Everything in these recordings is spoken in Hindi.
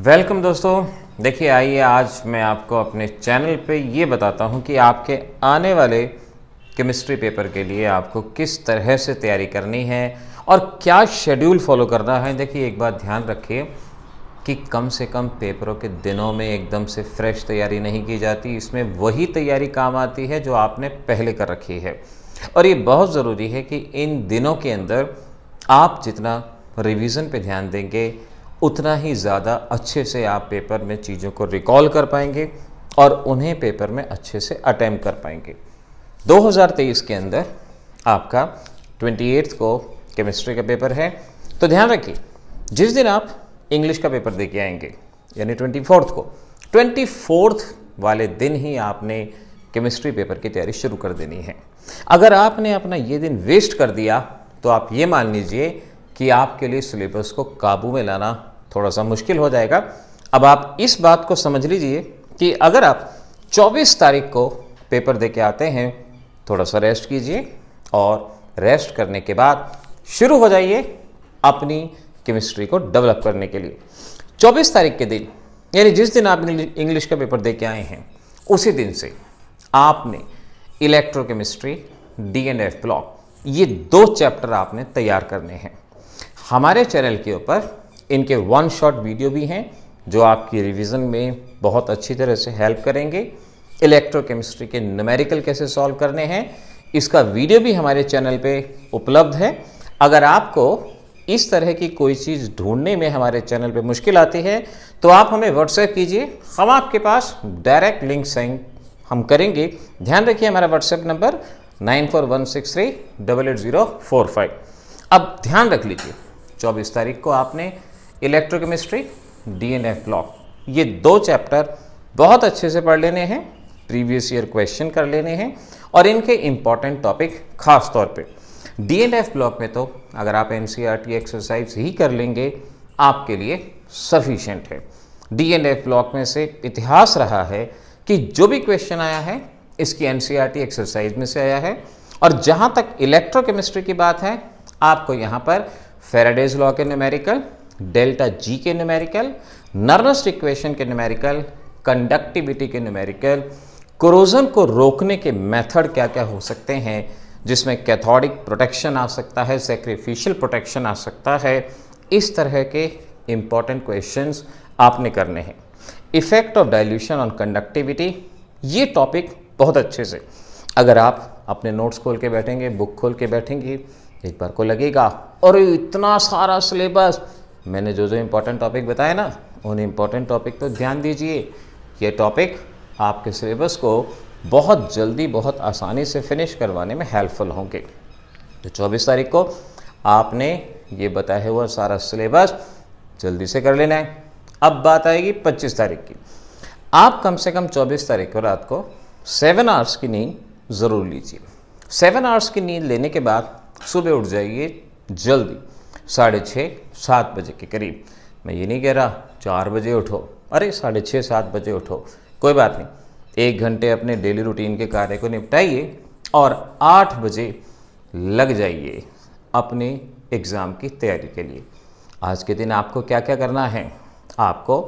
वेलकम दोस्तों। देखिए आइए आज मैं आपको अपने चैनल पे ये बताता हूँ कि आपके आने वाले केमिस्ट्री पेपर के लिए आपको किस तरह से तैयारी करनी है और क्या शेड्यूल फॉलो करना है। देखिए एक बात ध्यान रखिए कि कम से कम पेपरों के दिनों में एकदम से फ्रेश तैयारी नहीं की जाती। इसमें वही तैयारी काम आती है जो आपने पहले कर रखी है और ये बहुत ज़रूरी है कि इन दिनों के अंदर आप जितना रिवीजन पे ध्यान देंगे उतना ही ज़्यादा अच्छे से आप पेपर में चीज़ों को रिकॉल कर पाएंगे और उन्हें पेपर में अच्छे से अटेम्प्ट कर पाएंगे। 2023 के अंदर आपका 28 को केमिस्ट्री का पेपर है, तो ध्यान रखिए जिस दिन आप इंग्लिश का पेपर दे के आएंगे यानी 24 वाले दिन ही आपने केमिस्ट्री पेपर की तैयारी शुरू कर देनी है। अगर आपने अपना ये दिन वेस्ट कर दिया तो आप ये मान लीजिए कि आपके लिए सिलेबस को काबू में लाना थोड़ा सा मुश्किल हो जाएगा। अब आप इस बात को समझ लीजिए कि अगर आप 24 तारीख को पेपर दे के आते हैं, थोड़ा सा रेस्ट कीजिए और रेस्ट करने के बाद शुरू हो जाइए अपनी केमिस्ट्री को डेवलप करने के लिए। 24 तारीख के दिन यानी जिस दिन आप इंग्लिश का पेपर दे के आए हैं उसी दिन से आपने इलेक्ट्रोकेमिस्ट्री, DNF ब्लॉक, ये 2 चैप्टर आपने तैयार करने हैं। हमारे चैनल के ऊपर इनके 1 शॉट वीडियो भी हैं जो आपकी रिवीजन में बहुत अच्छी तरह से हेल्प करेंगे। इलेक्ट्रोकेमिस्ट्री के न्यूमेरिकल कैसे सॉल्व करने हैं, इसका वीडियो भी हमारे चैनल पे उपलब्ध है। अगर आपको इस तरह की कोई चीज़ ढूंढने में हमारे चैनल पे मुश्किल आती है तो आप हमें व्हाट्सएप कीजिए, हम आपके पास डायरेक्ट लिंक सेंड हम करेंगे। ध्यान रखिए हमारा व्हाट्सएप नंबर 9416388045। अब ध्यान रख लीजिए 24 तारीख को आपने इलेक्ट्रोकेमिस्ट्री, DNF ब्लॉक, ये 2 चैप्टर बहुत अच्छे से पढ़ लेने हैं, प्रीवियस ईयर क्वेश्चन कर लेने हैं और इनके इम्पॉर्टेंट टॉपिक खास तौर पे DNF ब्लॉक में तो अगर आप NCERT एक्सरसाइज ही कर लेंगे आपके लिए सफिशिएंट है। DNF ब्लॉक में से इतिहास रहा है कि जो भी क्वेश्चन आया है इसकी NCERT एक्सरसाइज में से आया है। और जहाँ तक इलेक्ट्रोकेमिस्ट्री की बात है, आपको यहाँ पर फैराडेज लॉ के न्यूमेरिकल, डेल्टा G के न्यूमेरिकल, नर्वस इक्वेशन के न्यूमेरिकल, कंडक्टिविटी के न्यूमेरिकल, कोरोजन को रोकने के मेथड क्या क्या हो सकते हैं जिसमें कैथोडिक प्रोटेक्शन आ सकता है, सैक्रिफिशियल प्रोटेक्शन आ सकता है, इस तरह के इम्पॉर्टेंट क्वेश्चंस आपने करने हैं। Effect of dilution on conductivity, ये टॉपिक बहुत अच्छे से अगर आप अपने नोट्स खोल के बैठेंगे, बुक खोल के बैठेंगे, एक बार को लगेगा और इतना सारा सिलेबस, मैंने जो इम्पोर्टेंट टॉपिक बताए ना उन इम्पोर्टेंट टॉपिक तो ध्यान दीजिए। ये टॉपिक आपके सिलेबस को बहुत जल्दी बहुत आसानी से फिनिश करवाने में हेल्पफुल होंगे। तो 24 तारीख को आपने ये बताया हुआ सारा सिलेबस जल्दी से कर लेना है। अब बात आएगी 25 तारीख की। आप कम से कम 24 तारीख को रात को 7 आवर्स की नींद ज़रूर लीजिए। 7 आवर्स की नींद लेने के बाद सुबह उठ जाइए जल्दी, 6:30-7 बजे के करीब। मैं ये नहीं कह रहा 4 बजे उठो, अरे 6:30-7 बजे उठो, कोई बात नहीं। 1 घंटे अपने डेली रूटीन के कार्य को निपटाइए और 8 बजे लग जाइए अपने एग्ज़ाम की तैयारी के लिए। आज के दिन आपको क्या क्या करना है, आपको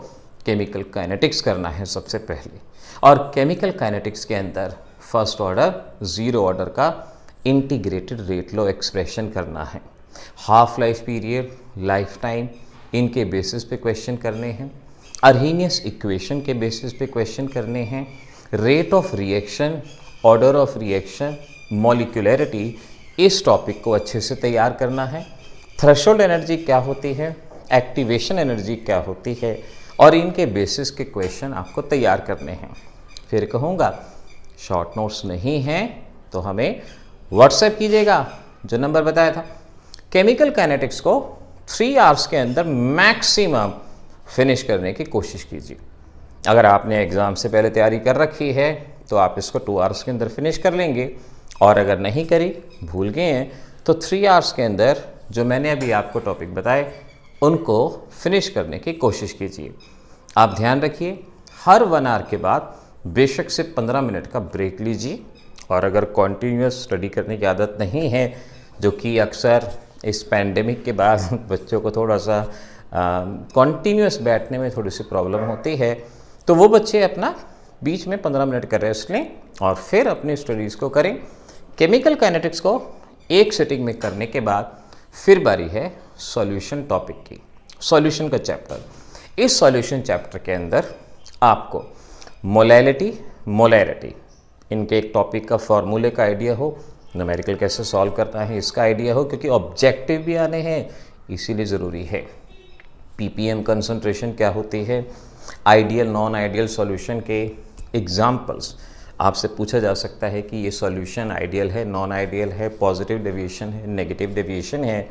केमिकल काइनेटिक्स करना है सबसे पहले। और केमिकल काइनेटिक्स के अंदर फर्स्ट ऑर्डर, 0 ऑर्डर का इंटीग्रेटेड रेट लॉ एक्सप्रेशन करना है। Half life period, life time, इनके बेसिस पे क्वेश्चन करने हैं। अर्हीनियस इक्वेशन के बेसिस पे क्वेश्चन करने हैं। Rate of reaction, order of reaction, molecularity, इस टॉपिक को अच्छे से तैयार करना है। थ्रेशोल्ड एनर्जी क्या होती है, एक्टिवेशन एनर्जी क्या होती है, और इनके बेसिस के क्वेश्चन आपको तैयार करने हैं। फिर कहूँगा शॉर्ट नोट्स नहीं हैं तो हमें व्हाट्सएप कीजिएगा जो नंबर बताया था। केमिकल काइनेटिक्स को 3 आवर्स के अंदर मैक्सिमम फिनिश करने की कोशिश कीजिए। अगर आपने एग्ज़ाम से पहले तैयारी कर रखी है तो आप इसको 2 आवर्स के अंदर फिनिश कर लेंगे, और अगर नहीं करी, भूल गए हैं, तो 3 आवर्स के अंदर जो मैंने अभी आपको टॉपिक बताए उनको फिनिश करने की कोशिश कीजिए। आप ध्यान रखिए हर 1 आवर के बाद बेशक से 15 मिनट का ब्रेक लीजिए। और अगर कॉन्टीन्यूअस स्टडी करने की आदत नहीं है, जो कि अक्सर इस पैंडेमिक के बाद बच्चों को थोड़ा सा कॉन्टीन्यूस बैठने में थोड़ी सी प्रॉब्लम होती है, तो वो बच्चे अपना बीच में 15 मिनट का रेस्ट लें और फिर अपनी स्टडीज़ को करें। केमिकल काइनेटिक्स को एक सिटिंग में करने के बाद फिर बारी है सॉल्यूशन टॉपिक की, सॉल्यूशन का चैप्टर। इस सॉल्यूशन चैप्टर के अंदर आपको मोलैलिटी, मोलैरिटी, इनके एक टॉपिक का फॉर्मूले का आइडिया हो, न्यूमेरिकल कैसे सॉल्व करना है इसका आइडिया हो, क्योंकि ऑब्जेक्टिव भी आने हैं इसीलिए ज़रूरी है। पीपीएम कंसंट्रेशन क्या होती है, आइडियल नॉन आइडियल सॉल्यूशन के एग्जाम्पल्स आपसे पूछा जा सकता है कि ये सॉल्यूशन आइडियल है, नॉन आइडियल है, पॉजिटिव डेविएशन है, नेगेटिव डेविएशन है,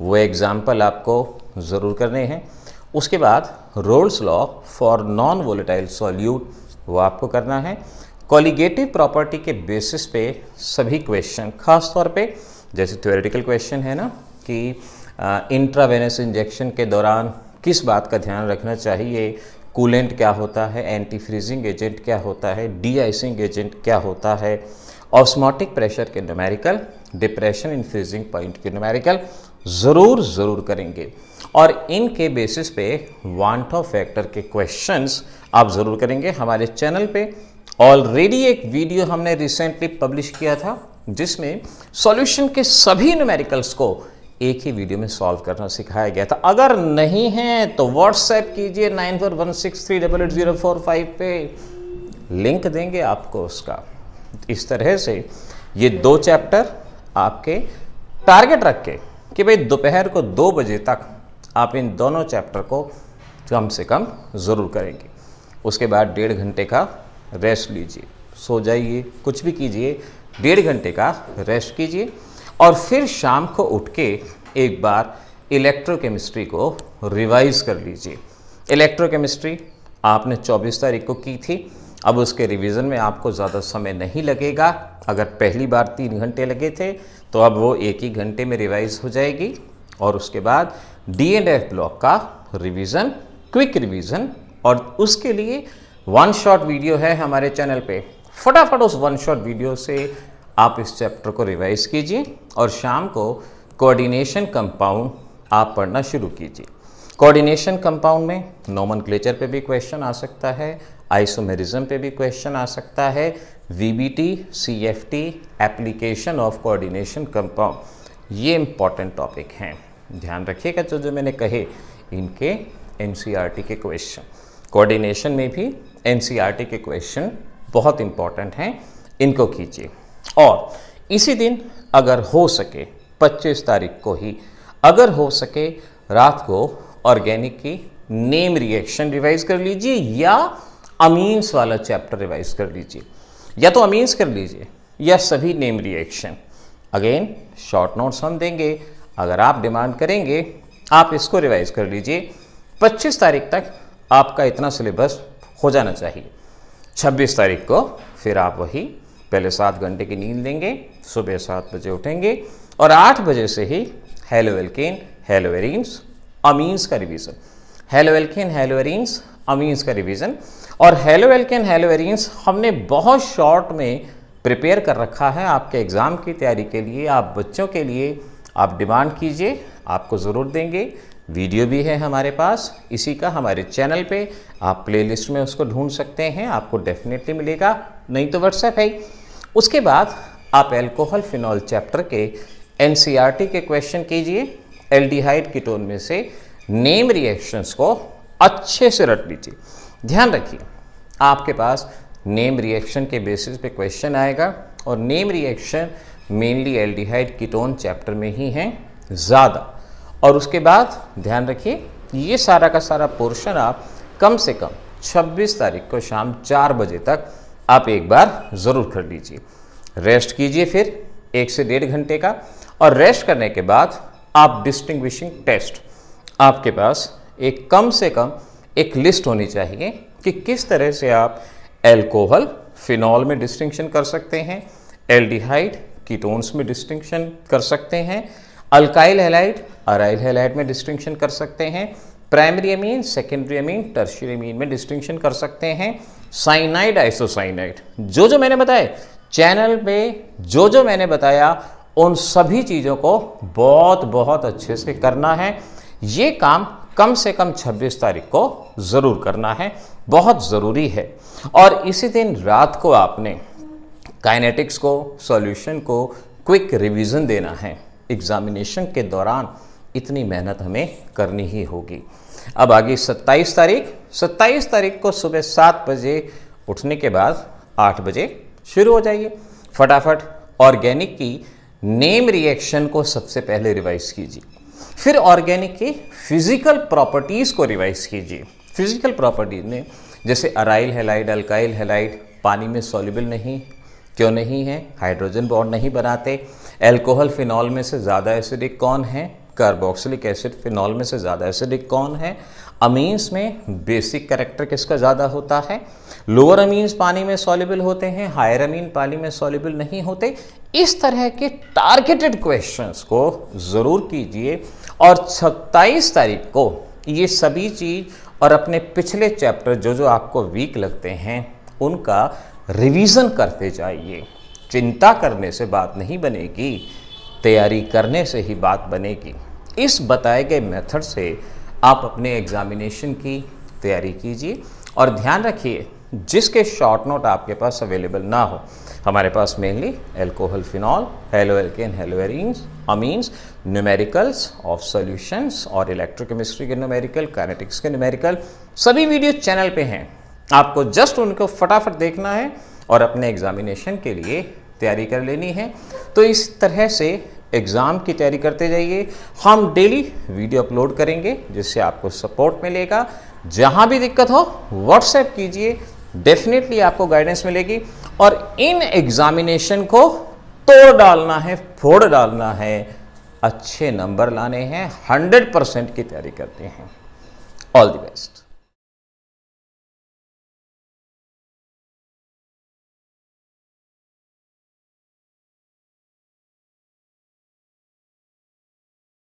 वो एग्जाम्पल आपको ज़रूर करने हैं। उसके बाद roles law for non volatile solute वो आपको करना है। कॉलिगेटिव प्रॉपर्टी के बेसिस पे सभी क्वेश्चन, खास तौर पे जैसे थ्योरेटिकल क्वेश्चन है ना कि इंट्रावेनस इंजेक्शन के दौरान किस बात का ध्यान रखना चाहिए, कूलेंट क्या होता है, एंटी फ्रीजिंग एजेंट क्या होता है, डी आइसिंग एजेंट क्या होता है, ऑस्मोटिक प्रेशर के numerical, depression in freezing point के न्यूमेरिकल ज़रूर करेंगे। और इनके बेसिस पे वांट ऑफ फैक्टर के क्वेश्चंस आप ज़रूर करेंगे। हमारे चैनल पे ऑलरेडी एक वीडियो हमने रिसेंटली पब्लिश किया था जिसमें सॉल्यूशन के सभी न्यूमेरिकल्स को एक ही वीडियो में सॉल्व करना सिखाया गया था। अगर नहीं है तो व्हाट्सएप कीजिए 9416388045 पे, लिंक देंगे आपको उसका। इस तरह से ये 2 चैप्टर आपके टारगेट रख के कि भाई दोपहर को 2 बजे तक आप इन दोनों चैप्टर को कम से कम ज़रूर करेंगे। उसके बाद 1.5 घंटे का रेस्ट लीजिए, सो जाइए, कुछ भी कीजिए, 1.5 घंटे का रेस्ट कीजिए और फिर शाम को उठ के एक बार इलेक्ट्रोकेमिस्ट्री को रिवाइज कर लीजिए। इलेक्ट्रोकेमिस्ट्री आपने 24 तारीख को की थी, अब उसके रिवीजन में आपको ज़्यादा समय नहीं लगेगा। अगर पहली बार 3 घंटे लगे थे तो अब वो 1 ही घंटे में रिवाइज हो जाएगी। और उसके बाद D&F ब्लॉक का रिवीजन, क्विक रिवीजन, और उसके लिए 1 शॉट वीडियो है हमारे चैनल पे। फटाफट उस 1 शॉट वीडियो से आप इस चैप्टर को रिवाइज कीजिए और शाम को कोऑर्डिनेशन कंपाउंड आप पढ़ना शुरू कीजिए। कोऑर्डिनेशन कंपाउंड में नोमेनक्लेचर पे भी क्वेश्चन आ सकता है, आइसोमेरिज्म पे भी क्वेश्चन आ सकता है, VBT, CFT, application of coordination compound, ये इंपॉर्टेंट टॉपिक हैं। ध्यान रखिएगा जो मैंने कहे इनके NCERT के क्वेश्चन। कोऑर्डिनेशन में भी NCERT के क्वेश्चन बहुत इंपॉर्टेंट हैं, इनको कीजिए। और इसी दिन अगर हो सके 25 तारीख को ही अगर हो सके रात को ऑर्गेनिक की नेम रिएक्शन रिवाइज कर लीजिए या अमीन्स वाला चैप्टर रिवाइज कर लीजिए, या तो अमीन्स कर लीजिए या सभी name reaction. Again short notes हम देंगे, अगर आप डिमांड करेंगे आप इसको रिवाइज कर लीजिए। 25 तारीख तक आपका इतना सिलेबस हो जाना चाहिए। 26 तारीख को फिर आप वही पहले 7 घंटे की नींद लेंगे, सुबह 7 बजे उठेंगे और 8 बजे से ही हेलोएल्केन, हेलोएरीन्स, अमीन्स का रिवीजन, हेलोएल्केन, हेलोएरीन्स, अमीन्स का रिवीजन। और हेलोएल्केन, हेलोएरीन्स हमने बहुत शॉर्ट में प्रिपेयर कर रखा है आपके एग्ज़ाम की तैयारी के लिए, आप बच्चों के लिए। आप डिमांड कीजिए, आपको ज़रूर देंगे। वीडियो भी है हमारे पास इसी का, हमारे चैनल पे आप प्लेलिस्ट में उसको ढूंढ सकते हैं, आपको डेफिनेटली मिलेगा, नहीं तो व्हाट्सएप है। उसके बाद आप एल्कोहल फिनॉल चैप्टर के NCERT के क्वेश्चन कीजिए। एल्डिहाइड कीटोन में से नेम रिएक्शंस को अच्छे से रट लीजिए। ध्यान रखिए आपके पास नेम रिएक्शन के बेसिस पे क्वेश्चन आएगा और name reaction mainly aldehyde ketone chapter में ही हैं ज़्यादा। और उसके बाद ध्यान रखिए ये सारा का सारा पोर्शन आप कम से कम 26 तारीख को शाम 4 बजे तक आप एक बार ज़रूर कर लीजिए। रेस्ट कीजिए फिर 1 से 1.5 घंटे का, और रेस्ट करने के बाद आप डिस्टिंग्विशिंग टेस्ट, आपके पास एक कम से कम एक लिस्ट होनी चाहिए कि किस तरह से आप एल्कोहल फिनॉल में डिस्टिंक्शन कर सकते हैं, एल्डिहाइड कीटोन्स में डिस्टिंक्शन कर सकते हैं, अल्काइल हैलाइड अराइल हैलाइड में डिस्टिंक्शन कर सकते हैं, primary amine, secondary amine, tertiary amine में डिस्टिंक्शन कर सकते हैं, साइनाइड, आइसोसाइनाइड, जो मैंने बताया चैनल पे, जो मैंने बताया उन सभी चीज़ों को बहुत अच्छे से करना है। ये काम कम से कम 26 तारीख को ज़रूर करना है, बहुत ज़रूरी है। और इसी दिन रात को आपने काइनेटिक्स को, सॉल्यूशन को क्विक रिवीजन देना है। एग्जामिनेशन के दौरान इतनी मेहनत हमें करनी ही होगी। अब आगे 27 तारीख को सुबह 7 बजे उठने के बाद 8 बजे शुरू हो जाइए। फटाफट ऑर्गेनिक की नेम रिएक्शन को सबसे पहले रिवाइज कीजिए, फिर ऑर्गेनिक की फिजिकल प्रॉपर्टीज़ को रिवाइज कीजिए। फिजिकल प्रॉपर्टीज में जैसे अराइल हैलाइड, अल्काइल हैलाइड पानी में सॉल्युबल नहीं, क्यों नहीं है? हाइड्रोजन बॉन्ड नहीं बनाते। एल्कोहल फिनॉल में से ज़्यादा एसिडिक कौन है? कार्बोक्सिलिक एसिड फिनॉल में से ज़्यादा एसिडिक कौन है? अमीन्स में बेसिक कैरेक्टर किसका ज़्यादा होता है? लोअर अमीन्स पानी में सॉल्युबल होते हैं, हायर अमीन पानी में सॉल्युबल नहीं होते। इस तरह के टारगेटेड क्वेश्चंस को ज़रूर कीजिए और 27 तारीख को ये सभी चीज़ और अपने पिछले चैप्टर जो आपको वीक लगते हैं उनका रिवीजन करते जाइए। चिंता करने से बात नहीं बनेगी, तैयारी करने से ही बात बनेगी। इस बताए गए मेथड से आप अपने एग्जामिनेशन की तैयारी कीजिए और ध्यान रखिए जिसके शॉर्ट नोट आपके पास अवेलेबल ना हो, हमारे पास mainly alcohol phenol, halo alkane, halo arenes, amines, numericals of solutions और इलेक्ट्रोकेमिस्ट्री के न्यूमेरिकल, काइनेटिक्स के न्यूमेरिकल सभी वीडियो चैनल पे हैं। आपको जस्ट उनको फटाफट देखना है और अपने एग्जामिनेशन के लिए तैयारी कर लेनी है। तो इस तरह से एग्ज़ाम की तैयारी करते जाइए। हम डेली वीडियो अपलोड करेंगे जिससे आपको सपोर्ट मिलेगा। जहाँ भी दिक्कत हो व्हाट्सएप कीजिए, डेफिनेटली आपको गाइडेंस मिलेगी। और इन एग्जामिनेशन को तोड़ डालना है, फोड़ डालना है, अच्छे नंबर लाने हैं, 100% की तैयारी करते हैं। All the best.